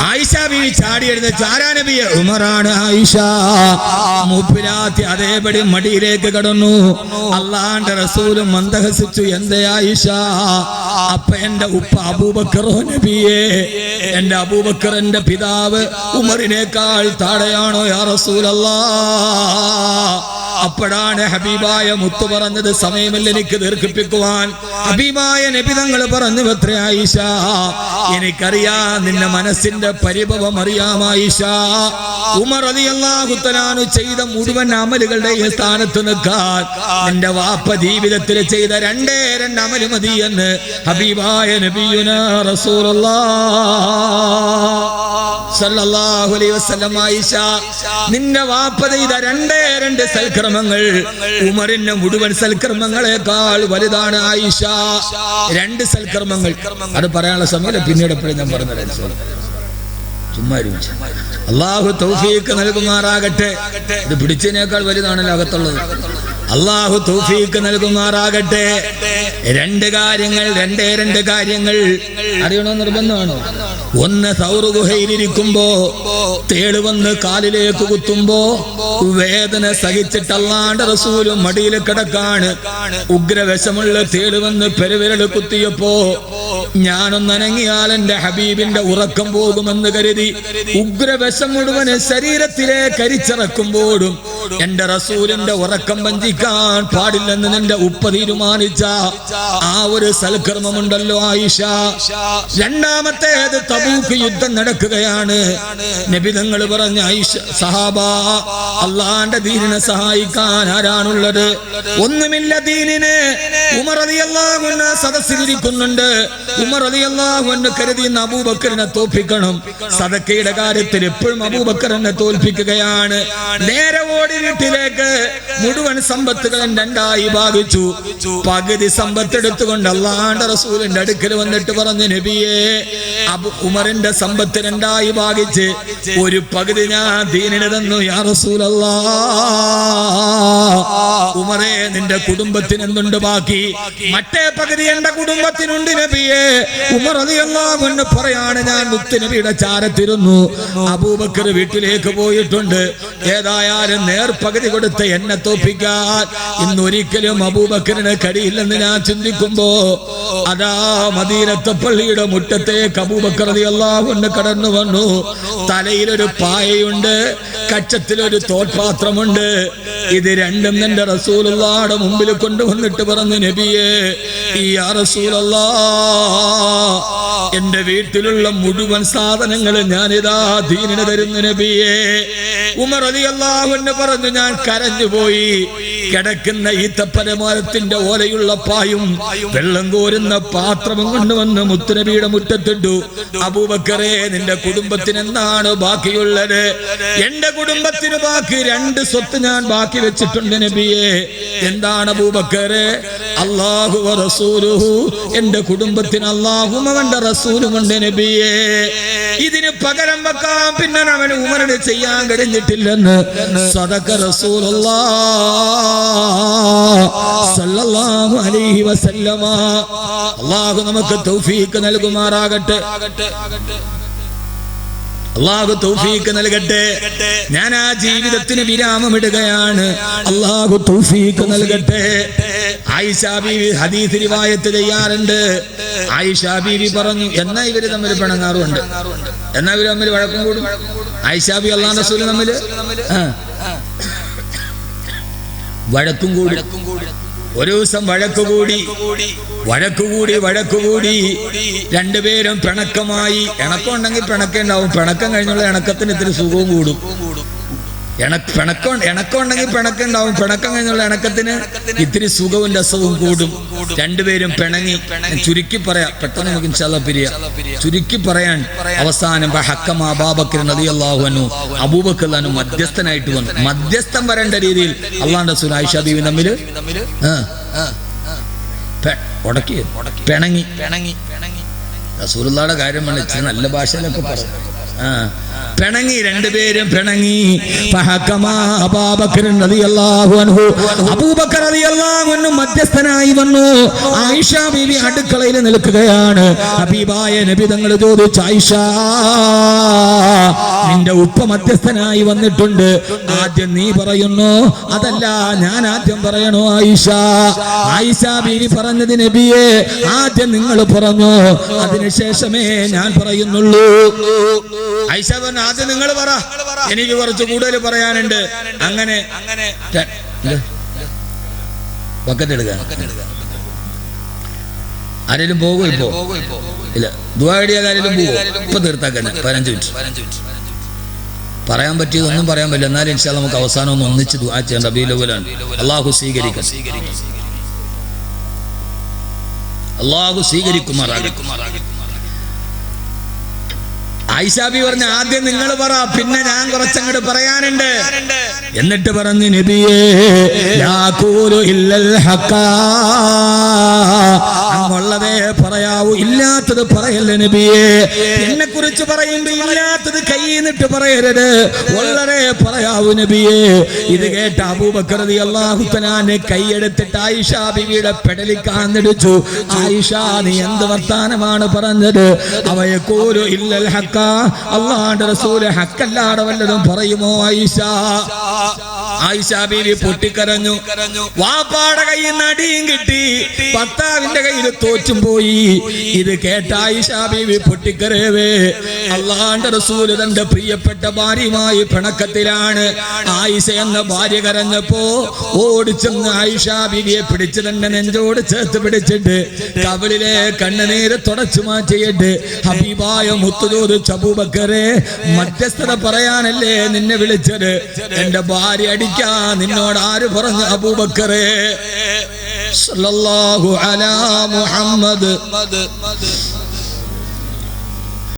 ആയിഷ ബീവി ചാടി എഴുന്നേറ്റ്. ആരാ നബിയെ? ഉമറാണ്. ആയിഷ മൂപ്പിലാത്തി അതേപടി മടിയിലേക്ക് കടന്നു. അള്ളാന്റെ റസൂലും മന്ദഹസിച്ചു. എന്തേ ആയിഷ? അപ്പ എന്റെ ഉപ്പ അബൂബക്കറോ നബിയെ? എന്റെ അബൂബക്കറിന്റെ പിതാവ് ഉമറിനേക്കാൾ താഴെയാണോ യാ റസൂലല്ലാഹ്? അപ്പോഴാണ് ഹബീബായ മുത്തു പറഞ്ഞത്, സമയമില്ല എനിക്ക് ദീർഘിപ്പിക്കുവാൻ. ഹബീബായ നബി തങ്ങൾ പറഞ്ഞു, എത്രേ ആയിഷ, എനിക്കറിയാം നിന്റെ മനസ്സിന്റെ പരിഭവം അറിയാം ആയിഷ. ഉമർ റളിയല്ലാഹു തആല ചെയ്ത മുഴുവൻ അമലുകളുടെ സ്ഥാനത്ത് നിൽക്കാൻ നിന്റെ വാപ്പ ജീവിതത്തിൽ ചെയ്ത 2 അമല് മതി എന്ന് ഹബീബായ നബിയുനാ റസൂലുള്ളാഹ് സല്ലല്ലാഹു അലൈഹി വസല്ലം. ആയിഷ, നിന്റെ വാപ്പ ചെയ്ത 2 സൽക്കർമ്മങ്ങൾ ഉമറിന്റെ മുഴുവൻ സൽക്കർമ്മങ്ങളെക്കാൾ വലുതാണ് ആയിഷ. 2 സൽക്കർമ്മങ്ങൾ. അത് പറയാനുള്ള സമയം പിന്നീട് എപ്പോഴും ഞാൻ പറഞ്ഞു. ചുമ്മാ അള്ളാഹു തൗഫീഖ് നൽകുമാറാകട്ടെ. ഇത് പിടിച്ചതിനേക്കാൾ വലുതാണല്ലോ അകത്തുള്ളത്. അള്ളാഹു തൗഫീഖ് നൽകുമാറാകട്ടെ. രണ്ട് കാര്യങ്ങൾ അറിയണോ? നിർബന്ധമാണോ? ഒന്ന്, സൗർ ഗുഹയിലിരിക്കുമ്പോ തേള് വന്ന് കാലിലേക്ക് കുത്തുമ്പോ വേദന സഹിച്ചിട്ട് അല്ലാഹുവിന്റെ റസൂലും മടിയിൽ കിടക്കാണ്. ഉഗ്രവശമുള്ള തേള് വന്ന് പെരുവിരൽ കുത്തിയപ്പോ ഞാനൊന്നനങ്ങിയാൽ എന്റെ ഹബീബിന്റെ ഉറക്കം പോകുമെന്ന് കരുതി ഉഗ്രവശം മുഴുവന് ശരീരത്തിലെ കരിച്ചിറക്കുമ്പോഴും എന്റെ റസൂലിന്റെ ഉറക്കം വഞ്ചിക്കാൻ പാടില്ലെന്ന് നിന്റെ ഉപ്പ തീരുമാനിച്ച ആ ഒരു സൽക്കർമ്മമുണ്ടല്ലോ ആയിഷ. രണ്ടാമത്തേത്, തബൂക്ക് യുദ്ധം നടക്കുകയാണ്. നബി തങ്ങൾ പറഞ്ഞ ആയിഷ, സഹാബ, അള്ളാന്റെ ദീനിനെ സഹായിക്കാൻ ആരാണുള്ളത്? ഒന്നുമില്ല ദീനിന്. ഉമർ റളിയല്ലാഹു അൻഹു സദസ്സിലിരിക്കുന്നുണ്ട്. ഉമർ റളിയല്ലാഹു അൻഹു കരുതി അബൂബക്കറിനെ തോൽപ്പിക്കണം. സദക്കയുടെ കാര്യത്തിൽ എപ്പോഴും അബൂബക്കറിനെ തോൽപ്പിക്കുകയാണ്. നേരെ ഓടി വീട്ടിലേക്ക് മുഴുവൻ സമ്പത്തുകളും രണ്ടായി ഭാഗിച്ചു. പകുതി സമ്പത്ത് എടുത്തുകൊണ്ട് അല്ലാഹുവിന്റെ റസൂലിന്റെ അടുക്കൽ വന്നിട്ട് പറഞ്ഞു, നബിയേ, ഉമറിന്റെ സമ്പത്ത് രണ്ടായി ഭാഗിച്ച് ഒരു പകുതി ഞാൻ ദീനിന് തന്നു യാ റസൂലല്ലാഹ്. ഉമറേ, നിന്റെ കുടുംബത്തിന് എന്തുണ്ട് ബാക്കി? മറ്റേ പകുതി എന്റെ കുടുംബത്തിനുണ്ട് നബിയേ. ഉമർ റളിയല്ലാഹു അൻഹു പറയാണ്, ഞാൻ മുത്തുനബിയുടെ ചാരത്തിരുന്നു. അബൂബക്കർ വീട്ടിലേക്ക് പോയിട്ടുണ്ട്. ഏതായാലും നേർപകുതി കൊടുത്ത് എന്നെ തോൽപ്പിക്കാൻ ഇന്നൊരിക്കലും അബൂബക്കറിന് കഴിയില്ലെന്ന് ഞാൻ ചിന്തിക്കുമ്പോ അതാ മദീനത്തെ പള്ളിയുടെ മുറ്റത്തേക്ക് അബൂബക്കർ റളിയല്ലാഹു അൻഹു കടന്നു വന്നു. തലയിലൊരു പായയുണ്ട്, കച്ചത്തിലൊരു തോൽപാത്രമുണ്ട്. ഇത് രണ്ടും എന്റെ റസൂലുള്ളാഹിയുടെ മുമ്പിൽ കൊണ്ടുവന്നിട്ട് പറഞ്ഞു, നബിയേ, യാ റസൂലല്ലാഹ്, എന്റെ വീട്ടിലുള്ള മുഴുവൻ സാധനങ്ങളും ഞാനിതാ ദീനിന് തരുന്നു നബിയേ. ഉമർ റളിയല്ലാഹു അൻഹു പറഞ്ഞു, ഞാൻ കരഞ്ഞുപോയി. കിടക്കുന്ന ഈത്തപ്പനമരത്തിന്റെ ഓലയുള്ള പായും വെള്ളം കോരുന്ന പാത്രവും കൊണ്ടുവന്ന് മുത്തുനബിയുടെ മുറ്റത്തിട്ടു. അബൂബക്കറേ, നിന്റെ കുടുംബത്തിന് എന്താണ് ബാക്കിയുള്ളത്? എന്റെ കുടുംബത്തിന് ബാക്കി 2 സ്വത്ത് ഞാൻ ബാക്കി വെച്ചിട്ടുണ്ട് നബിയേ. എന്താണ് അബൂബക്കറേ? അല്ലാഹു വ റസൂലുഹു. എന്റെ കുടുംബത്തിന് അല്ലാഹുവും അവന്റെ റസൂലുമുണ്ട് നബിയേ. ഇതിന് പകരം വെക്കാൻ പിന്നെ അവന് ഉമറിന് ചെയ്യാൻ കഴിഞ്ഞിട്ടില്ലെന്ന് സദഖ റസൂലുള്ളാഹി സ്വല്ലല്ലാഹു അലൈഹി വസല്ലമ. അല്ലാഹു നമുക്ക് തൗഫീഖ് നൽകുമാറാകട്ടെ. അല്ലാഹു തൗഫീഖ് നൽകട്ടെ. ഞാൻ ആ ജീവിതത്തിന് വിരാമമിടുകയാണ്. അല്ലാഹു തൗഫീഖ് നൽകട്ടെ. ആയിഷ ബീവി ഹദീസ് റിവായത്ത് ചെയ്യാറുണ്ട്. ആയിഷ ബീവി പറഞ്ഞു, എന്നാ ഇവര് തമ്മിൽ പിണങ്ങാറുണ്ട്, എന്നാ ഇവര് തമ്മിൽ വഴക്കും കൂടും. ആയിഷ ബീവി അല്ലാഹുവിന്റെ റസൂൽ തമ്മിൽ വഴക്കും കൂടി. ഒരു ദിവസം വഴക്കുകൂടി. രണ്ടുപേരും പിണക്കമായി. ഇണക്കം ഉണ്ടെങ്കിൽ പിണക്കുണ്ടാവും. പിണക്കം കഴിഞ്ഞുള്ള ഇണക്കത്തിന് ഇത്തിരി സുഖവും കൂടും. ഇണക്കം ഉണ്ടെങ്കിൽ പിണക്കുണ്ടാവും. പിണക്കം കഴിഞ്ഞുള്ള ഇണക്കത്തിന് ഇത്തിരി സുഖവും രസവും കൂടും. രണ്ടുപേരും പിണങ്ങി. ചുരുക്കി പറയാം, പെട്ടെന്ന് നമുക്ക് ഇൻഷാ അല്ലാഹ് പിരിയാം. ചുരുക്കി പറയാൻ അവസാനം അബൂബക്കർ റളിയല്ലാഹു അൻഹു അബൂബക്കർ മധ്യസ്ഥനായിട്ട് വന്നു. മധ്യസ്ഥം വരേണ്ട രീതിയിൽ അല്ലാഹുവിന്റെ റസൂൽ ആയിഷ ബീവി തമ്മിൽ പിണങ്ങി. റസൂലുള്ളാഹിയുടെ കാര്യം പറഞ്ഞ നല്ല ഭാഷയിലൊക്കെ പറഞ്ഞു. പിണങ്ങി, രണ്ടുപേരും പിണങ്ങി. അബൂബക്കർ റളിയല്ലാഹു അൻഹു മധ്യസ്ഥനായി വന്നു. ആയിഷ ബീവി അടുക്കളയിൽ നിൽക്കുകയാണ്. ഹബീബായ നബി തങ്ങൾ ചോദിച്ചു, ആയിഷ, നിന്റെ ഉപ്പ മധ്യസ്ഥനായി വന്നിട്ടുണ്ട്. ആദ്യം നീ പറയുന്നു, അതല്ല ഞാൻ ആദ്യം പറയണോ? ആയിഷ ബീവി പറഞ്ഞത്, നബിയെ, ആദ്യം നിങ്ങൾ പറഞ്ഞു, അതിനുശേഷമേ ഞാൻ പറയുന്നുള്ളൂ. ആയിഷ പറഞ്ഞു, ആദ്യം നിങ്ങൾ പറ, എനിക്ക് കുറച്ച് കൂടുതൽ പറയാനുണ്ട്. അങ്ങനെ ബക്കറ്റ് എടുക്കാൻ ആരെങ്കിലും പോകും? ഇപ്പോ ഇല്ല. ദുആ ചെയ്യാൻ ആരെങ്കിലും പോകും? ഇപ്പൊ തീർത്താക്കാൻ 15 മിനിറ്റ് പറയാൻ പറ്റിയതൊന്നും പറയാൻ പറ്റില്ല. എന്നാലും ഇൻഷാ അല്ലാഹ് നമുക്ക് അവസാനം ഒന്ന് ഒന്നിച്ച് ദുആ ചെയ്യാൻ. റബീഉൽ അവ്വലാണ്. അല്ലാഹു സ്വീകരിക്കും, അല്ലാഹു സ്വീകരിക്കുമാറാകട്ടെ. ആയിഷ ബീവി പറഞ്ഞു, ആദ്യം നിങ്ങൾ പറ, പിന്നെ ഞാൻ കുറച്ചങ്ങോട്ട് പറയാനുണ്ട്. എന്നിട്ട് പറഞ്ഞു, നബിയേ, ലാ ഖൂലു ഇല്ലൽ ഹഖ, അങ്ങുള്ളതേ പറയാവൂ, ഇല്ലാത്തത് പറയല്ലേ നബിയെ. എന്നെ കുറിച്ച് പറയുമ്പോ ഇല്ലാത്തത് കൈന്നിട്ട് പറയരുത്, ഉള്ളതേ പറയാവൂ നബിയെ. ഇത് കേട്ട അബൂബക്കർ റളിയല്ലാഹു തആല കൈയെടുത്തിട്ട് ആയിഷ ബീവിയുടെ പെടലിക്കാന്നിടിച്ചു. ആയിഷ, നീ എന്ത് വർത്താനമാണ് പറഞ്ഞത്? അവയഖൂലു ഇല്ലൽ ഹഖ, അല്ലാഹുവിന്റെ റസൂൽ ഹഖല്ലാതെ വല്ലതും പറയുമോ ആയിഷ? ആയിഷ ബീവി പൊട്ടിക്കരഞ്ഞു. വാപ്പാടെ കയ്യിൽ നിന്ന് അടിയും കിട്ടി, ഭർത്താവിന്റെ കയ്യിൽ തോറ്റും പോയി. ഇത് കേട്ട ആയിഷ ബീവി പൊട്ടിക്കരവേ. അല്ലാഹുവിന്റെ റസൂല് തന്റെ പ്രിയപ്പെട്ട ഭാര്യയുമായി പിണക്കത്തിലാണ്. ആയിഷ എന്ന ഭാര്യ കരഞ്ഞപ്പോ ഓടിച്ചെന്ന് ആയിഷ ബീവിയെ പിടിച്ച് തന്നെ നെഞ്ചോട് ചേർത്ത് പിടിച്ചിട്ട് കവിളിലെ കണ്ണുനീര് തുടച്ചു മാറ്റിയിട്ട് ഹബീബായ മുത്തുജോദ് അബൂബക്കറെ, മധ്യസ്ഥത പറയാനല്ലേ നിന്നെ വിളിച്ചത്? എന്റെ ഭാര്യ അടിക്കാൻ നിന്നോട് ആര് പറഞ്ഞു അബൂബക്കറെ? സല്ലല്ലാഹു അലാ മുഹമ്മദ്.